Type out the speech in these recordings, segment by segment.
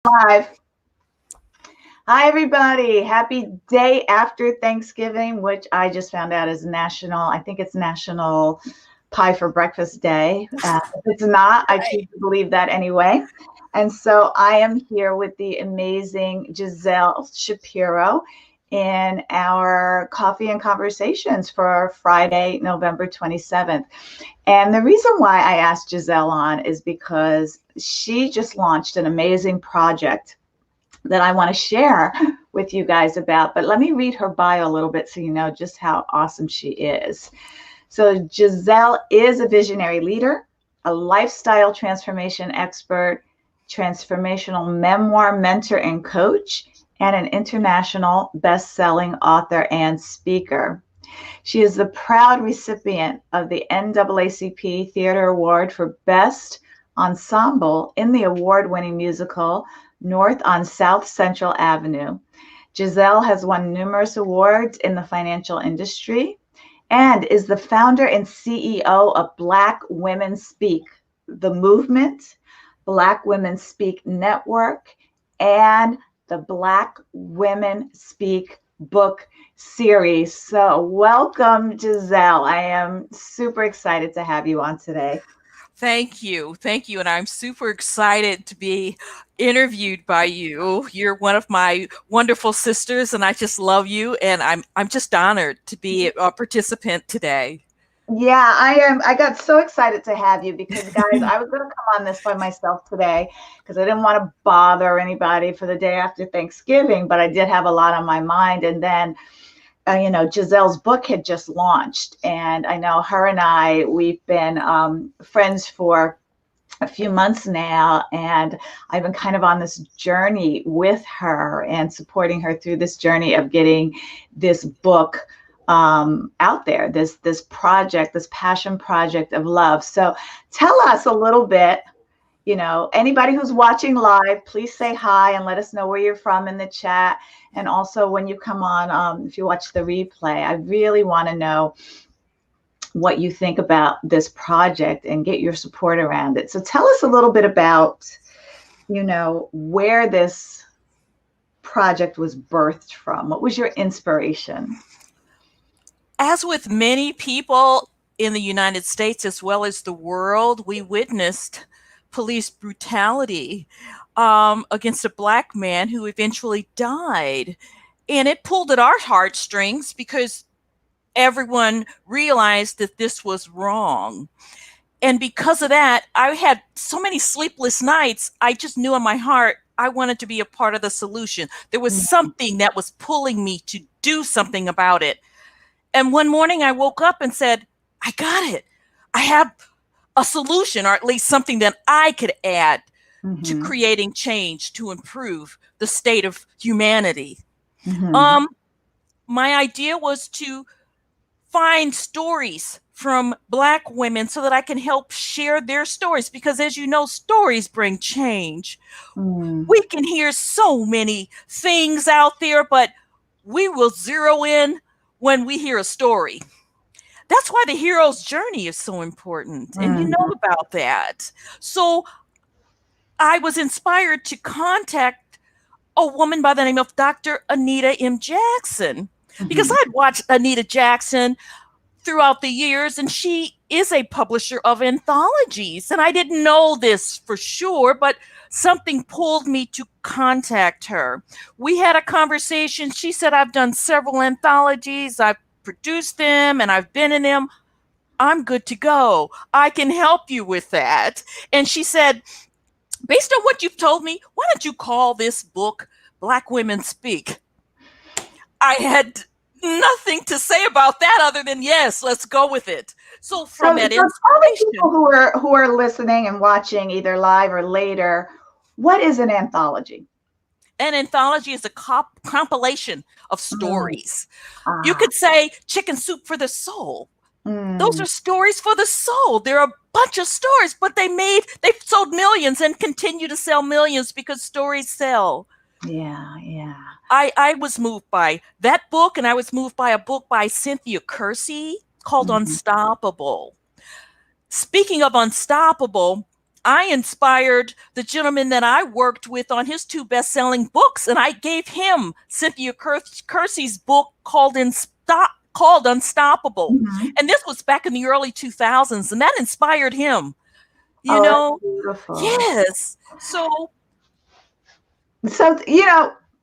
Live. Hi, everybody. Happy day after Thanksgiving, which I just found out is I think it's National Pie for Breakfast Day. If it's not, I choose to believe that anyway. And so I am here with the amazing Giselle Shapiro in our Coffee and Conversations for Friday, November 27th. And the reason why I asked Giselle on is because she just launched an amazing project that I want to share with you guys about. But let me read her bio a little bit so you know just how awesome she is. So Giselle is a visionary leader, a lifestyle transformation expert, transformational memoir mentor and coach, and an international best-selling author and speaker. She is the proud recipient of the NAACP Theatre Award for Best Ensemble in the award-winning musical North on South Central Avenue. Giselle has won numerous awards in the financial industry and is the founder and CEO of Black Women Speak, the movement, Black Women Speak Network, and the Black Women Speak book series. So welcome, Giselle. I am super excited to have you on today. Thank you. Thank you. And I'm super excited to be interviewed by you. You're one of my wonderful sisters, and I just love you. And I'm just honored to be a participant today. Yeah, I am. I got so excited to have you because, guys, I was going to come on this by myself today because I didn't want to bother anybody for the day after Thanksgiving, but I did have a lot on my mind. And then, Giselle's book had just launched, and I know her and we've been friends for a few months now, and I've been kind of on this journey with her and supporting her through this journey of getting this book out there, this project, this passion project of love. So tell us a little bit, anybody who's watching live, please say hi and let us know where you're from in the chat. And also when you come on, if you watch the replay, I really want to know what you think about this project and get your support around it. So tell us a little bit about, where this project was birthed from. What was your inspiration? As with many people in the United States as well as the world, we witnessed police brutality against a Black man who eventually died. And it pulled at our heartstrings because everyone realized that this was wrong. And because of that, I had so many sleepless nights. I just knew in my heart I wanted to be a part of the solution. There was something that was pulling me to do something about it. And one morning I woke up and said, I got it. I have a solution, or at least something that I could add to creating change to improve the state of humanity. My idea was to find stories from Black women so that I can help share their stories, because as you know, stories bring change. We can hear so many things out there, but we will zero in when we hear a story. That's why the hero's journey is so important. And you know about that. So I was inspired to contact a woman by the name of Dr. Anita M. Jackson, because I'd watched Anita Jackson throughout the years, and she is a publisher of anthologies. And I didn't know this for sure, but something pulled me to contact her. We had a conversation. She said, I've done several anthologies, I've produced them, and I've been in them. I'm good to go. I can help you with that. And she said, based on what you've told me, why don't you call this book Black Women Speak? I had nothing to say about that other than, yes, let's go with it. So from that inspiration, people who are listening and watching either live or later, what is an anthology? An anthology is a compilation of stories. You could say Chicken Soup for the Soul. Those are stories for the soul. There are a bunch of stories, but they've sold millions and continue to sell millions because stories sell. Yeah. I was moved by that book, and I was moved by a book by Cynthia Kersey called Unstoppable. Speaking of Unstoppable, I inspired the gentleman that I worked with on his 2 best-selling books, and I gave him Cynthia Kersey's book called Unstoppable. Mhm. And this was back in the early 2000s, and that inspired him. You Oh, that's know? beautiful. Yes. So, So,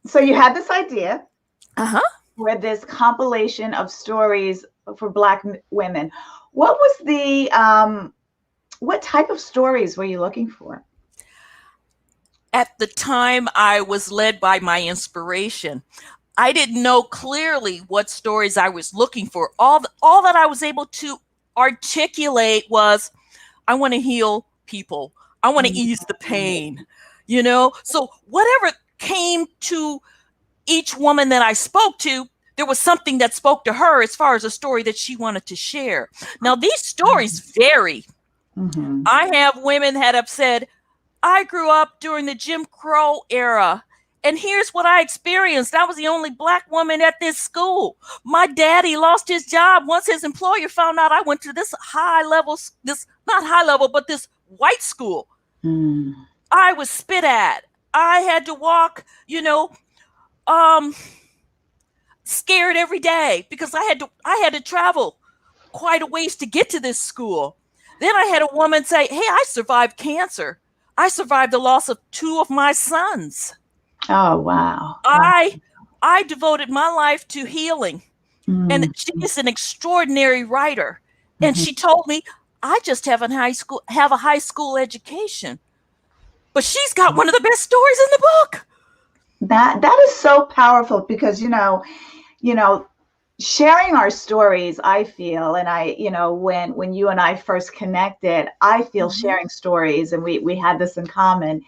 so you had this idea uh-huh. for this compilation of stories for Black women. What was what type of stories were you looking for? At the time, I was led by my inspiration. I didn't know clearly what stories I was looking for. All that I was able to articulate was, I want to heal people. I want to ease the pain, So whatever came to each woman that I spoke to, there was something that spoke to her as far as a story that she wanted to share. Now, these stories vary. Mm-hmm. I have women that have said, I grew up during the Jim Crow era. And here's what I experienced. I was the only Black woman at this school. My daddy lost his job once his employer found out I went to this not high level, but this white school. Mm. I was spit at. I had to walk, um, scared every day because I had to travel quite a ways to get to this school. Then I had a woman say, "Hey, I survived cancer. I survived the loss of 2 of my sons. Oh, wow. Wow. I devoted my life to healing." And Mm. she's an extraordinary writer. And Mm-hmm. she told me, "I just have a high school education." But she's got one of the best stories in the book. That is so powerful because sharing our stories, I feel, and when you and I first connected, I feel sharing stories, and we had this in common,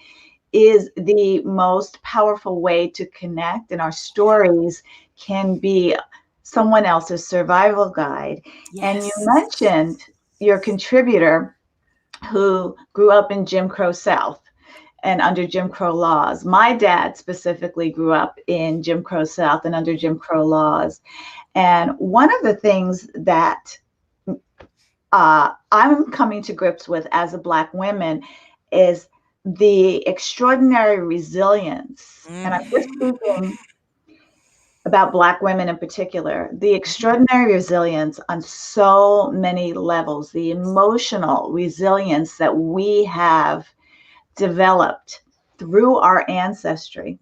is the most powerful way to connect, and our stories can be someone else's survival guide. And you Yes. mentioned your contributor who grew up in Jim Crow South and under Jim Crow laws. My dad specifically grew up in Jim Crow South and under Jim Crow laws. And one of the things that I'm coming to grips with as a Black woman is the extraordinary resilience. And I'm just speaking about Black women in particular, the extraordinary resilience on so many levels, the emotional resilience that we have developed through our ancestry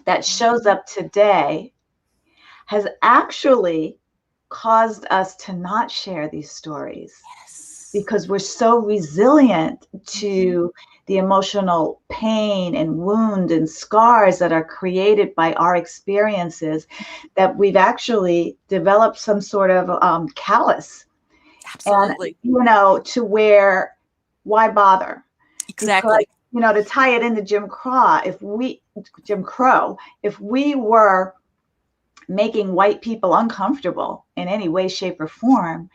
that shows up today has actually caused us to not share these stories because we're so resilient to the emotional pain and wound and scars that are created by our experiences that we've actually developed some sort of callous. Absolutely. And, to where, why bother? Exactly. Because, to tie it into Jim Crow, if we were making white people uncomfortable in any way, shape, or form,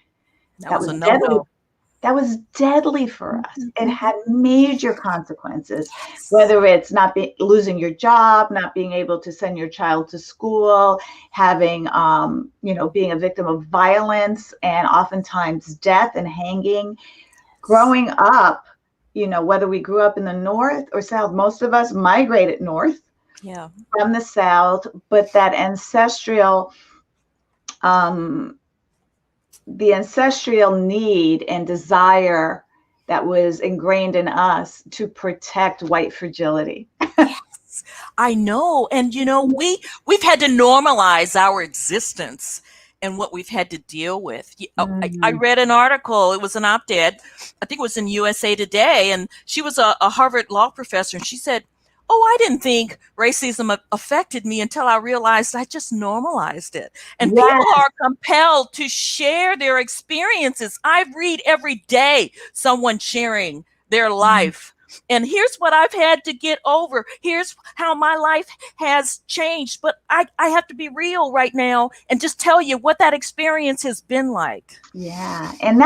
that was a no-no. That was deadly for us. It had major consequences, whether it's losing your job, not being able to send your child to school, having, being a victim of violence and oftentimes death and hanging. Growing up, whether we grew up in the North or South, most of us migrated north from the South, but that the ancestral need and desire that was ingrained in us to protect white fragility. Yes, I know. And we've had to normalize our existence and what we've had to deal with. I read an article, it was an op-ed, I think it was in USA Today, and she was a Harvard law professor, and she said, "Oh, I didn't think racism affected me until I realized I just normalized it." And people are compelled to share their experiences. I read every day someone sharing their life. And here's what I've had to get over. Here's how my life has changed. But I have to be real right now and just tell you what that experience has been like. Yeah. And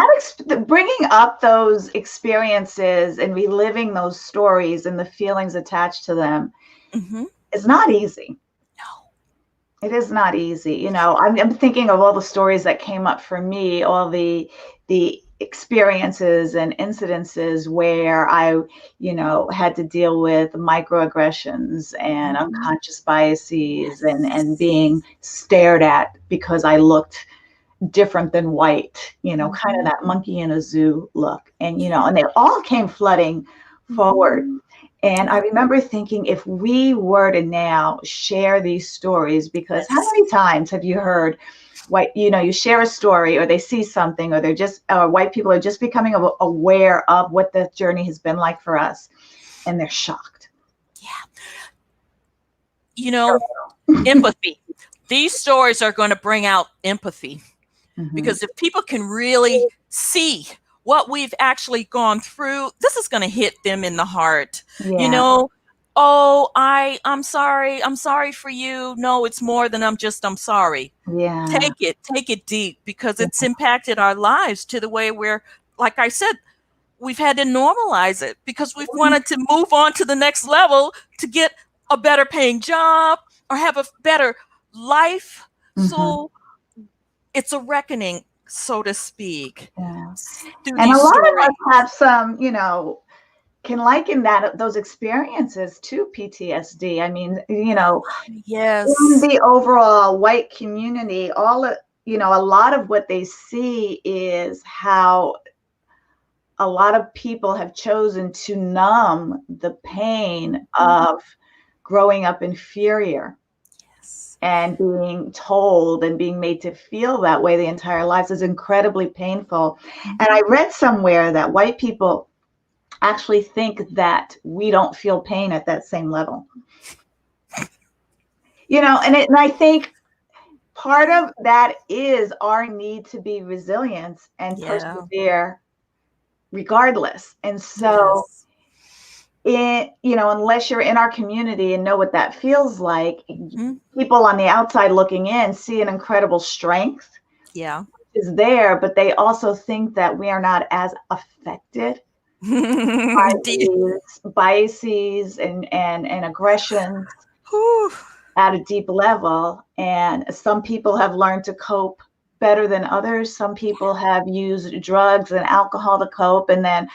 bringing up those experiences and reliving those stories and the feelings attached to them is not easy. No. It is not easy. I'm thinking of all the stories that came up for me, all the experiences and incidences where I, had to deal with microaggressions and unconscious biases and being stared at because I looked different than white, kind of that monkey in a zoo look. And, and they all came flooding forward. And I remember thinking, if we were to now share these stories, because how many times have you heard white, you share a story or they see something or they're just, white people are just becoming aware of what the journey has been like for us. And they're shocked. Yeah. Empathy. These stories are going to bring out empathy because if people can really see what we've actually gone through, this is going to hit them in the heart. Oh, I'm sorry. I'm sorry for you. No, it's more than I'm sorry. Yeah. Take it deep because it's impacted our lives to the way where, like I said, we've had to normalize it because we've wanted to move on to the next level to get a better paying job or have a better life. So it's a reckoning, so to speak. Yeah. And a lot of us have some, can liken those experiences to PTSD. I mean, yes, in the overall white community, a lot of what they see is how a lot of people have chosen to numb the pain of growing up inferior. And being told and being made to feel that way the entire lives is incredibly painful. And I read somewhere that white people actually think that we don't feel pain at that same level. And I think part of that is our need to be resilient and persevere regardless. And so unless you're in our community and know what that feels like, people on the outside looking in see an incredible strength is there, but they also think that we are not as affected by these biases and aggressions at a deep level. And some people have learned to cope better than others. Some people have used drugs and alcohol to cope. And then,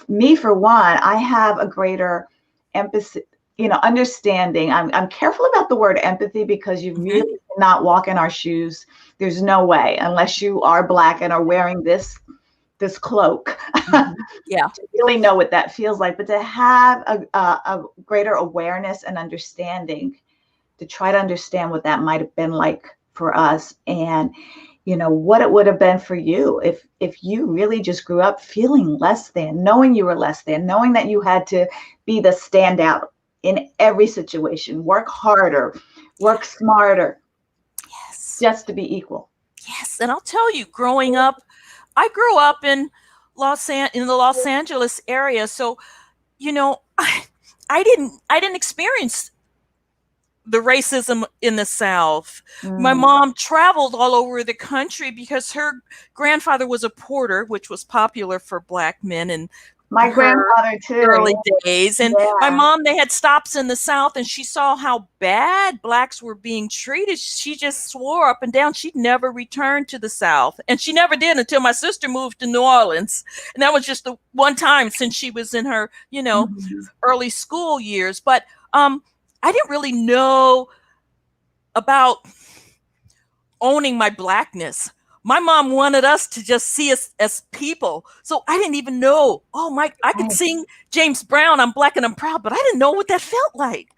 me, for one, I have a greater empathy, understanding. I'm careful about the word empathy because you really cannot walk in our shoes. There's no way, unless you are Black and are wearing this cloak, to really know what that feels like. But to have a greater awareness and understanding, to try to understand what that might have been like for us, and what it would have been for you if you really just grew up feeling less than, knowing you were less than, knowing that you had to be the standout in every situation, work harder, work smarter, just to be equal. Yes, and I'll tell you, growing up, I grew up in the Los Angeles area, so I didn't experience the racism in the South. My mom traveled all over the country because her grandfather was a porter, which was popular for Black men in my grandfather too, early days. And my mom, they had stops in the South, and she saw how bad Blacks were being treated. She just swore up and down she'd never return to the South, and she never did until my sister moved to New Orleans, and that was just the one time since she was in her early school years. But I didn't really know about owning my Blackness. My mom wanted us to just see us as people. So I didn't even know, I could sing James Brown, I'm Black and I'm proud, but I didn't know what that felt like.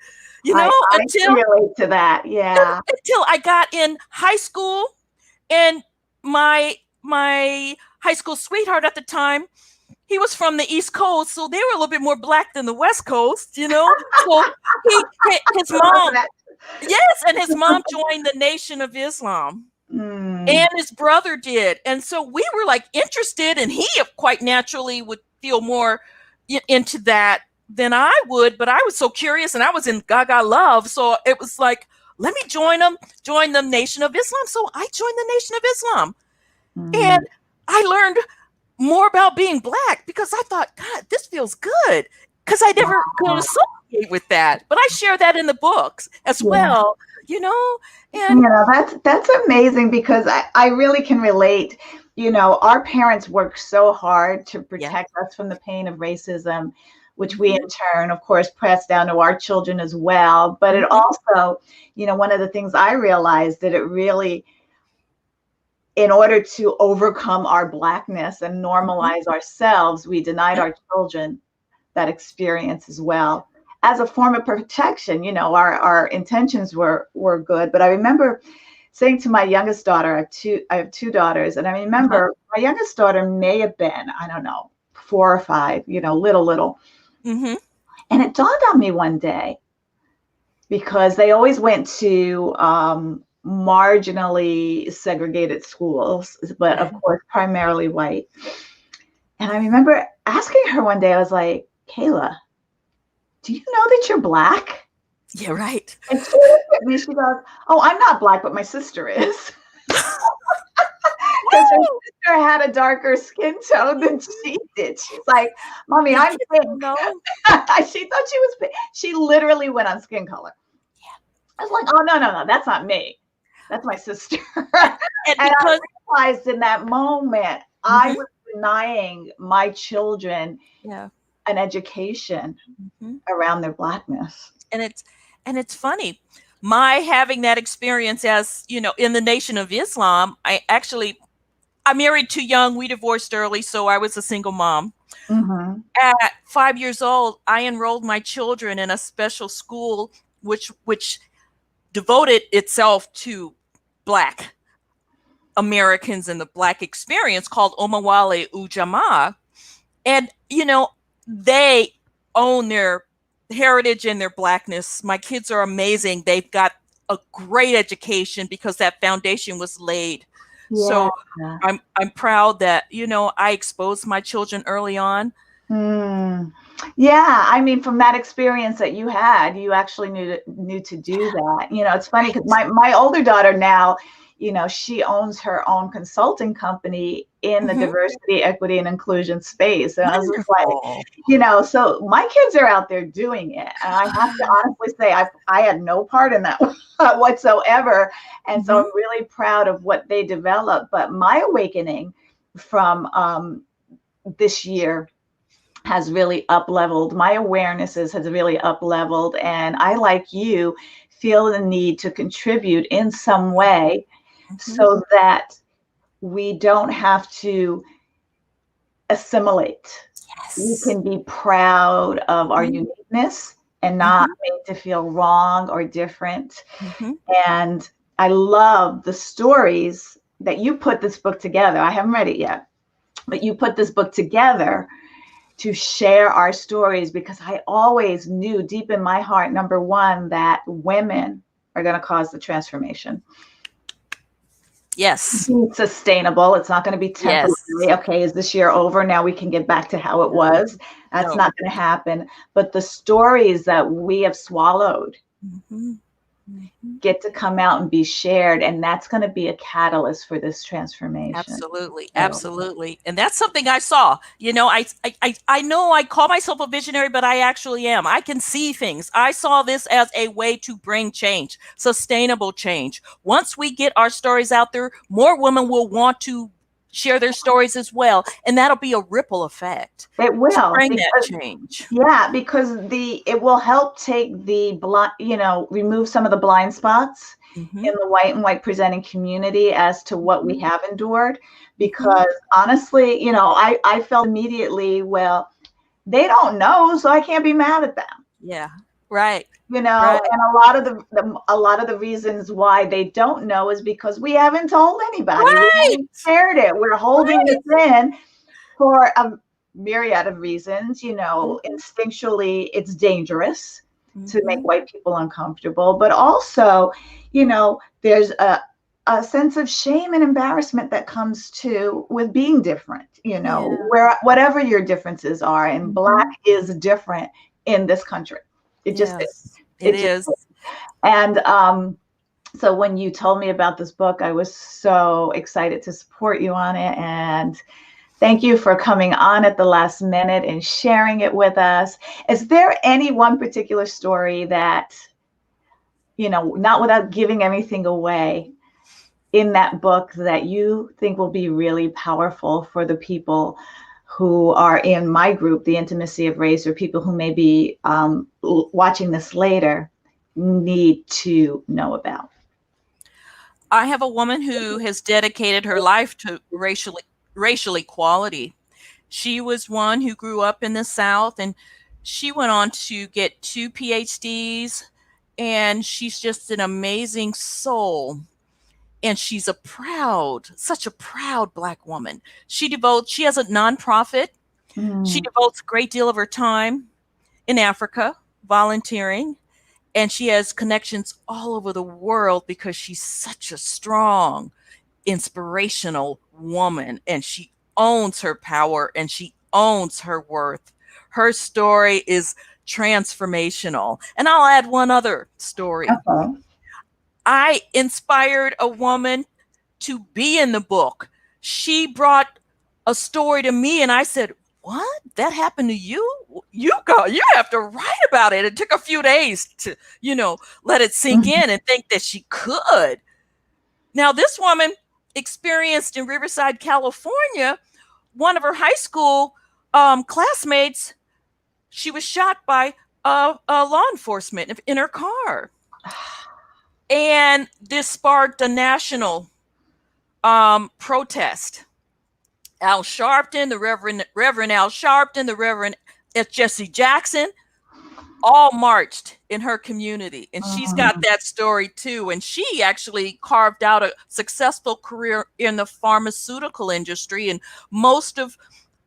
I can relate to that. Yeah. Until I got in high school, and my high school sweetheart at the time, he was from the East Coast, so they were a little bit more Black than the West Coast, So his mom, and his mom joined the Nation of Islam, and his brother did, and so we were like interested, and he quite naturally would feel more into that than I would, but I was so curious, and I was in Gaga love, so it was like, let me join the Nation of Islam. So I joined the Nation of Islam, and I learned more about being Black because I thought, God, this feels good, because I never could associate with that. But I share that in the books as well. And that's amazing, because I really can relate. Our parents worked so hard to protect us from the pain of racism, which we in turn, of course, press down to our children as well. But it also, one of the things I realized that it really, in order to overcome our Blackness and normalize ourselves, we denied our children that experience as well, as a form of protection. Our intentions were good. But I remember saying to my youngest daughter, I have two daughters, and I remember my youngest daughter may have been, I don't know, 4 or 5, little. Mm-hmm. And it dawned on me one day, because they always went to marginally segregated schools, but of course, primarily white. And I remember asking her one day, I was like, Kayla, do you know that you're Black? Yeah, right. And she looked at me, she goes, oh, I'm not Black, but my sister is. Because her sister had a darker skin tone than she did. She's like, Mommy, I'm pink. No. She thought she was pink. She literally went on skin color. I was like, oh, no, that's not me. That's my sister. And I realized in that moment, I was denying my children an education around their Blackness. And it's funny. My having that experience, as in the Nation of Islam, I married too young. We divorced early, so I was a single mom. Mm-hmm. At 5 years old, I enrolled my children in a special school, which devoted itself to Black Americans and the Black experience, called Omawale Ujamaa. And, they own their heritage and their Blackness. My kids are amazing. They've got a great education because that foundation was laid. Yeah. So I'm proud that, I exposed my children early on. Yeah, I mean, from that experience that you had, you actually knew to do that. It's funny because my older daughter now, she owns her own consulting company in the diversity, equity, and inclusion space. And I was just like, so my kids are out there doing it. And I have to honestly say, I had no part in that whatsoever. And so I'm really proud of what they developed. But my awakening from this year has really up-leveled. My awarenesses has really up-leveled. And I, like you, feel the need to contribute in some way so that we don't have to assimilate. We can be proud of our uniqueness and not made to feel wrong or different. And I love the stories that you put this book together. I haven't read it yet, but you put this book together to share our stories, because I always knew deep in my heart, number one, that women are going to cause the transformation. Yes. It's sustainable. It's not going to be temporary. Yes. Okay, is this year over? Now we can get back to how it was. That's not going to happen. But the stories that we have swallowed get to come out and be shared. And that's going to be a catalyst for this transformation. Absolutely. Absolutely. And that's something I saw. I know I call myself a visionary, but I actually am. I can see things. I saw this as a way to bring change, sustainable change. Once we get our stories out there, more women will want to share their stories as well. And that'll be a ripple effect. It will bring that change. Yeah, because it will help take remove some of the blind spots in the white presenting community as to what we have endured. Because honestly, I felt immediately, well, they don't know, so I can't be mad at them. Yeah. Right. And a lot of the reasons why they don't know is because we haven't told anybody. We haven't shared it. We're holding this in for a myriad of reasons. Instinctually, it's dangerous to make white people uncomfortable, but also, there's a sense of shame and embarrassment that comes with being different. Where whatever your differences are, and Black is different in this country. It just is. It is. And so when you told me about this book, I was so excited to support you on it. And thank you for coming on at the last minute and sharing it with us. Is there any one particular story that not without giving everything away in that book that you think will be really powerful for the people who are in my group, The Intimacy of Race, or people who may be watching this later need to know about? I have a woman who has dedicated her life to racial equality. She was one who grew up in the South, and she went on to get 2 PhDs, and she's just an amazing soul. And she's such a proud Black woman. She has a nonprofit. She devotes a great deal of her time in Africa, volunteering, and she has connections all over the world because she's such a strong, inspirational woman, and she owns her power and she owns her worth. Her story is transformational. And I'll add one other story. Okay. I inspired a woman to be in the book. She brought a story to me and I said, "What? That happened to you? You have to write about it." It took a few days to, let it sink in and think that she could. Now, this woman experienced in Riverside, California, one of her high school classmates, she was shot by law enforcement in her car. And this sparked a national protest. Al Sharpton, the Reverend Al Sharpton, the Reverend Jesse Jackson, all marched in her community. And she's got that story too. And she actually carved out a successful career in the pharmaceutical industry. And most of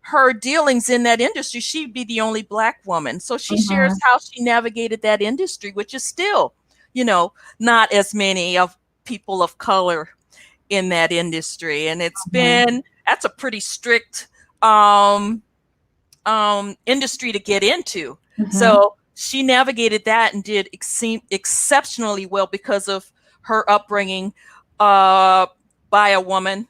her dealings in that industry, she'd be the only Black woman. So she shares how she navigated that industry, which is still, not as many of people of color in that industry. And that's a pretty strict industry to get into. So she navigated that and did exceptionally well because of her upbringing by a woman,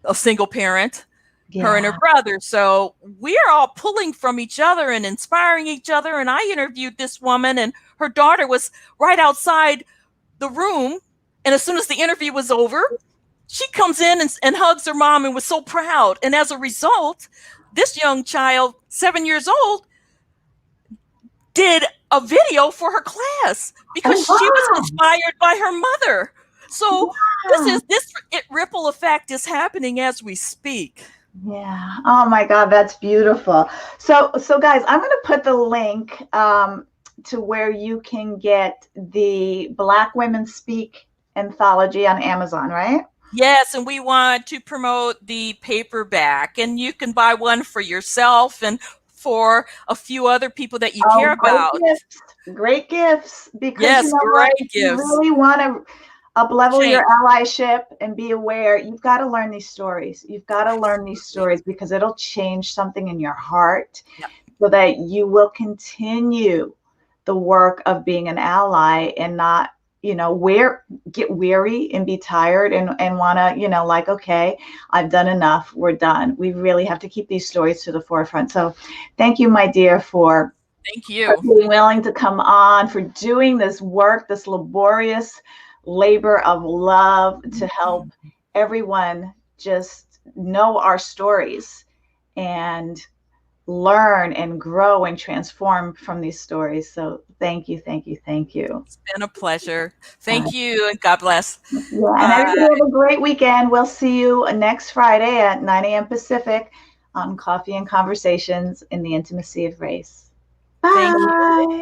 a single parent, her and her brother. So we're all pulling from each other and inspiring each other. And I interviewed this woman, and her daughter was right outside the room. And as soon as the interview was over, she comes in and hugs her mom and was so proud. And as a result, this young child, 7 years old, did a video for her class because she was inspired by her mother. So this ripple effect is happening as we speak. Yeah. Oh my God, that's beautiful. So guys, I'm going to put the link to where you can get the Black Women Speak anthology on Amazon, right? Yes, and we want to promote the paperback, and you can buy one for yourself and for a few other people that you care about. Great gifts. Because yes, great gifts. You really want to up-level your allyship and be aware. You've got to learn these stories. You've got to learn these stories because it'll change something in your heart so that you will continue the work of being an ally and not, get weary and be tired and want to, okay, I've done enough. We're done. We really have to keep these stories to the forefront. So thank you, my dear, for being willing to come on, for doing this work, this laborious labor of love to help everyone just know our stories and learn and grow and transform from these stories. So thank you, thank you, thank you. It's been a pleasure. Thank you, and God bless. Yeah, and everybody have a great weekend. We'll see you next Friday at 9 a.m. Pacific on Coffee and Conversations in the Intimacy of Race. Bye. Thank you.